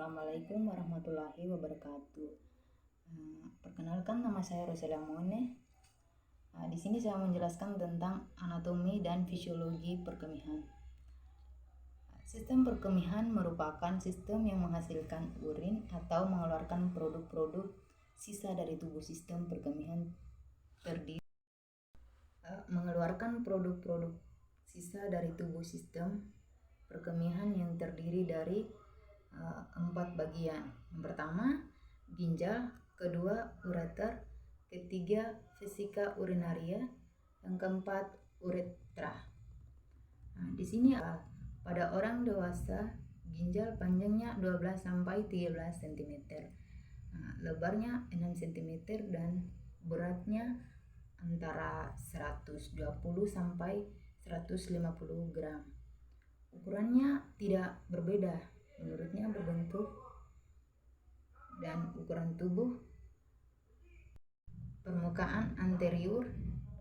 Assalamualaikum warahmatullahi wabarakatuh. Perkenalkan, nama saya Roselia Mone. Di sini saya menjelaskan tentang anatomi dan fisiologi perkemihan. Sistem perkemihan merupakan sistem yang menghasilkan urin atau mengeluarkan produk-produk sisa dari tubuh. Sistem perkemihan mengeluarkan produk-produk sisa dari tubuh. Sistem perkemihan yang terdiri dari 4 bagian. Yang pertama, ginjal, kedua, ureter, ketiga, vesika urinaria, yang keempat, uretra. Di sini pada orang dewasa ginjal panjangnya 12 sampai 13 cm, lebarnya 6 cm dan beratnya antara 120 sampai 150 gram. Ukurannya tidak berbeda menurutnya berbentuk dan ukuran tubuh, permukaan anterior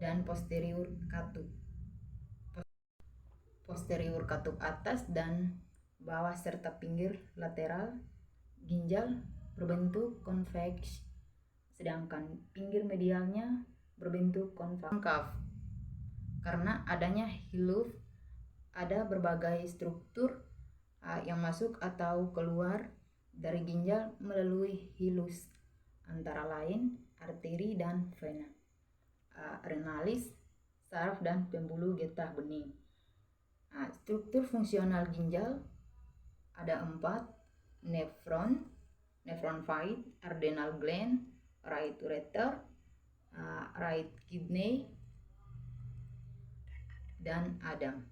dan posterior katup atas dan bawah serta pinggir lateral. Ginjal berbentuk konveks, sedangkan pinggir medialnya berbentuk konkav. Karena adanya hiluf, ada berbagai struktur yang masuk atau keluar dari ginjal melalui hilus, antara lain arteri dan vena, renalis, saraf dan pembuluh getah bening. Struktur fungsional ginjal ada 4: nefron void, adrenal gland, right ureter, right kidney, dan Adam.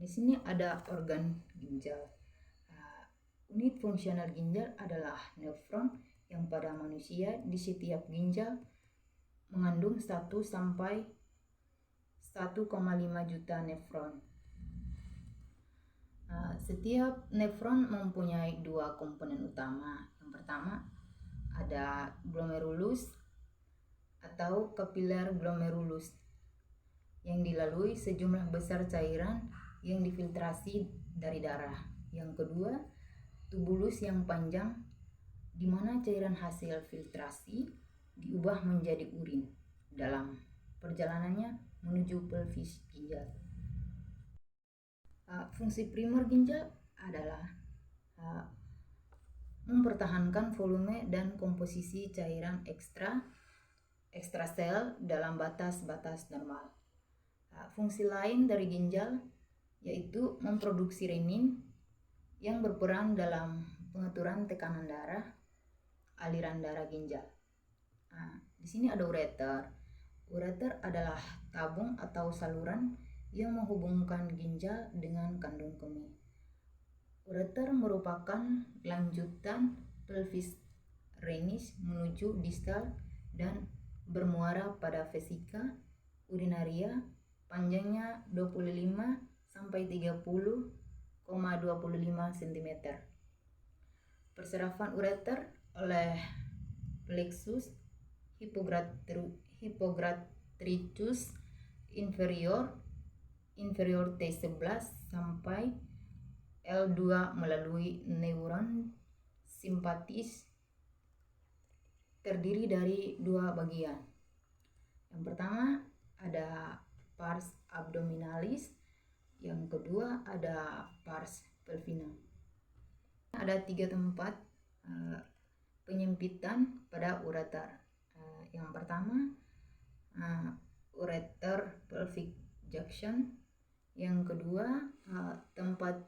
Di sini ada organ ginjal. Unit fungsional ginjal adalah nefron, yang pada manusia di setiap ginjal mengandung 1 sampai 1,5 juta nefron. Setiap nefron mempunyai 2 komponen utama. Yang pertama ada glomerulus atau kapiler glomerulus yang dilalui sejumlah besar cairan yang difiltrasi dari darah. Yang kedua, tubulus yang panjang, di mana cairan hasil filtrasi diubah menjadi urin dalam perjalanannya menuju pelvis ginjal. Fungsi primer ginjal adalah mempertahankan volume dan komposisi cairan ekstrasel dalam batas-batas normal. Fungsi lain dari ginjal yaitu memproduksi renin yang berperan dalam pengaturan tekanan darah, aliran darah ginjal. Di sini ada ureter. Ureter adalah tabung atau saluran yang menghubungkan ginjal dengan kandung kemih. Ureter merupakan lanjutan pelvis renis menuju distal dan bermuara pada vesika urinaria, panjangnya 25 sampai 30,25 cm. Perserapan ureter oleh plexus hypogratricus inferior T11 sampai L2 melalui neuron simpatis, terdiri dari 2 bagian. Yang pertama ada pars abdominalis, yang kedua ada pars pelvina. Ada 3 tempat penyempitan pada ureter. Yang pertama ureter pelvic junction, yang kedua tempat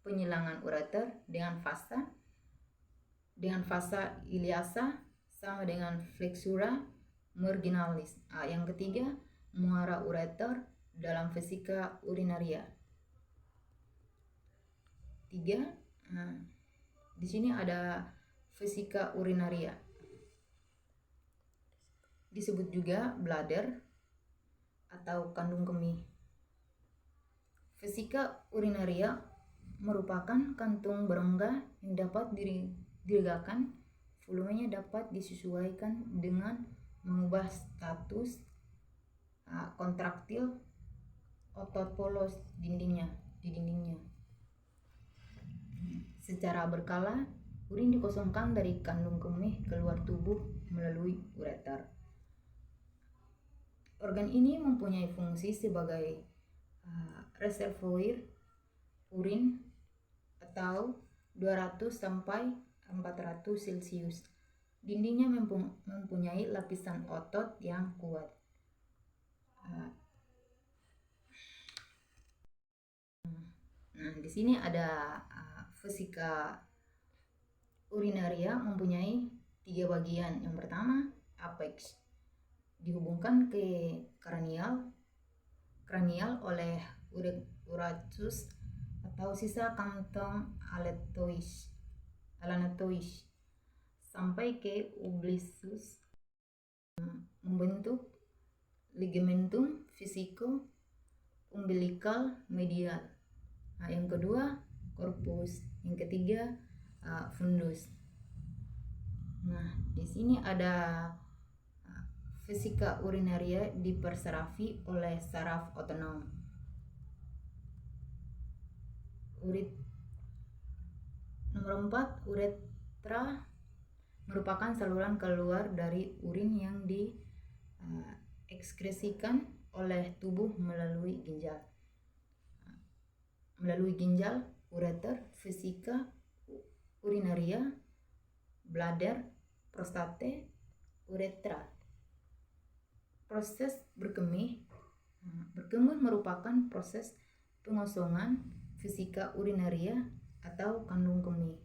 penyilangan ureter dengan fasa iliasa sama dengan flexura marginalis. Yang ketiga, muara ureter dalam vesika urinaria. 3. Di sini ada vesika urinaria. Disebut juga bladder atau kandung kemih. Vesika urinaria merupakan kantung berongga yang dapat dilegakan. Volumenya dapat disesuaikan dengan mengubah status kontraktil otot polos dindingnya. di dindingnya. Secara berkala, urin dikosongkan dari kandung kemih keluar tubuh melalui ureter. Organ ini mempunyai fungsi sebagai reservoir urin atau 200 sampai 400 Celcius. Dindingnya mempunyai lapisan otot yang kuat. Nah, di sini ada vesika urinaria mempunyai 3 bagian. Yang pertama, apex, dihubungkan ke kranial oleh uratus atau sisa kantong alanatois sampai ke oblisus, membentuk ligamentum fisico umbilical medial. Nah, yang kedua corpus, yang ketiga fundus. Nah, di sini ada vesika urinaria dipersarafi oleh saraf otonom. Nomor 4, uretra merupakan saluran keluar dari urin yang diekskresikan oleh tubuh melalui ginjal. Ureter, vesika urinaria, bladder, prostate, uretra. Proses berkemih merupakan proses pengosongan vesika urinaria atau kandung kemih.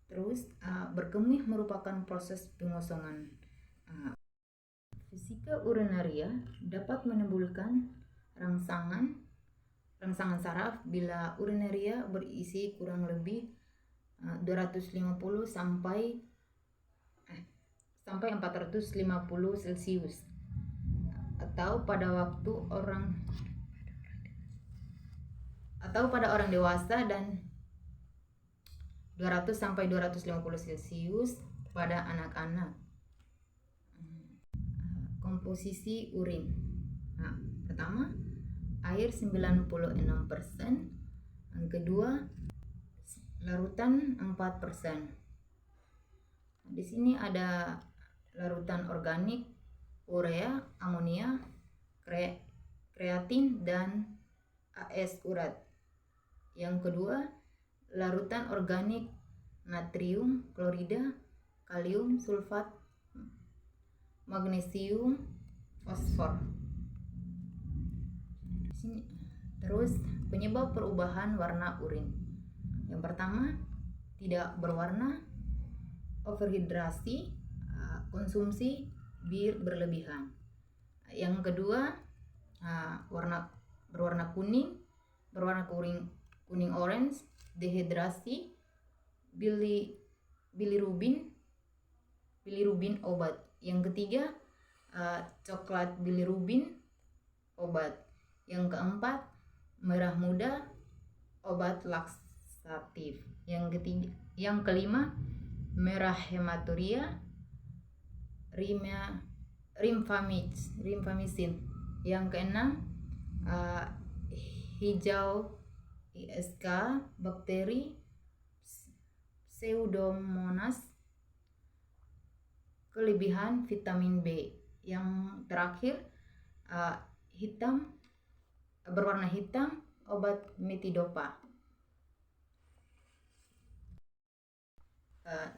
Terus berkemih merupakan proses pengosongan. Vesika urinaria dapat menimbulkan rangsangan saraf bila urinaria berisi kurang lebih 250 sampai 450 Celcius, atau pada orang dewasa dan 200 sampai 250 Celcius pada anak-anak. Komposisi urin. Nah, pertama, air 96%, yang kedua larutan 4%. Di sini ada larutan organik, urea, amonia, kreatin, dan AS urat. Yang kedua, larutan organik, natrium klorida, kalium sulfat, magnesium, fosfor. Terus penyebab perubahan warna urin. Yang pertama, tidak berwarna, overhidrasi, konsumsi bir berlebihan. Yang kedua, berwarna kuning orange, dehidrasi, bilirubin obat. Yang ketiga, coklat bilirubin obat. Yang keempat, merah muda obat laksatif. Yang kelima, merah hematuria rifampicin. Yang keenam, hijau ISK bakteri Pseudomonas, kelebihan vitamin B. Yang terakhir, berwarna hitam obat metidopa.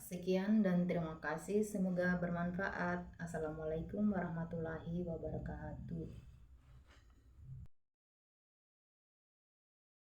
Sekian dan terima kasih, semoga bermanfaat. Assalamualaikum warahmatullahi wabarakatuh.